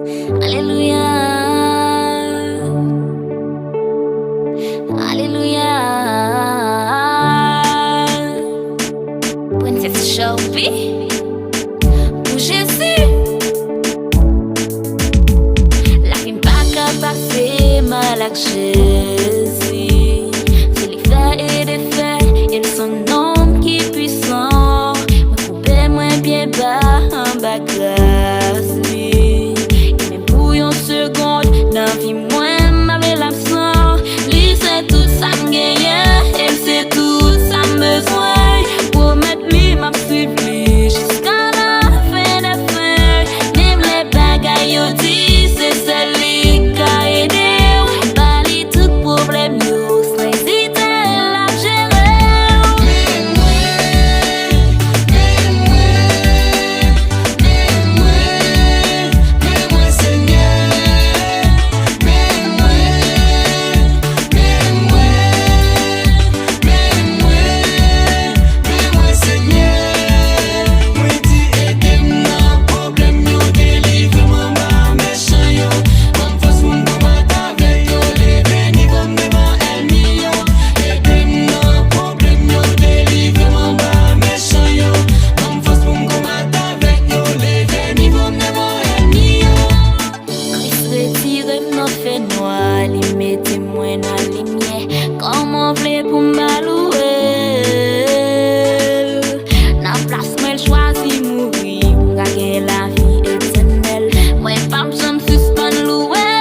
Alléluia. Alléluia. Princesse Shelby. Pour Jésus. La vie pas capable de mal avec Jésus. C'est les faits et des faits. Il son nom qui est puissant. Me couper moins bien bas en bas grâce. Dans vie moi m'avait l'absent. Lui c'est tout ça m'gagne. Elle c'est tout ça besoin. Pour mettre lui m'a suivi jusqu'à la fin des fins. Même les bagailles yo dit c'est celui qui a aidé. Bali tout problème yo sans hésiter la gérer. Fait noir, li mette moi dans la lumière. Comment vle pour m'alouer? Dans place moi choisi mourir, gagner la vie éternelle. Moi pas besoin de suspendre louer.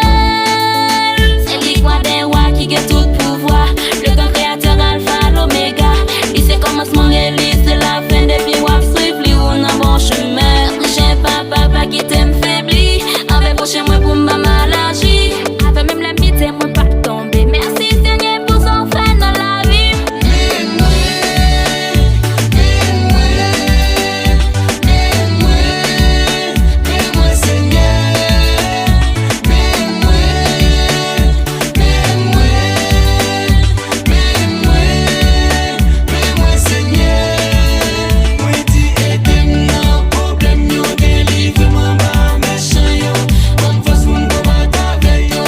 C'est lui quoi des rois qui a tout pouvoir. Le grand créateur alpha l'oméga. Il sait commencement et lui c'est la fin des pieds wap suivre lui on a bon chemin. J'ai papa qui t'aime faibli. Avec prochain moi pour ma maladie. Même la mité, moi pas tomber. Merci Seigneur pour son fait dans la vie. Mets-moi Seigneur. Mets-moi Seigneur. Moi dis aide-moi non problème yo délivre-moi pas méchant yo. Comme force mon combat avec yo.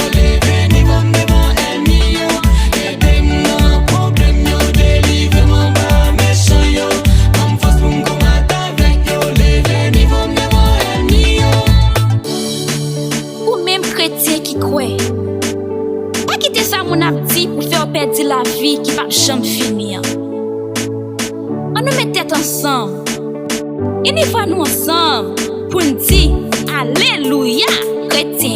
Chrétien qui croit, pas quitter ça mon abdi pour faire perdre la vie qui va jamais finir. On nous met tête ensemble, et nous va nous ensemble pour nous dire Alléluia, chrétien.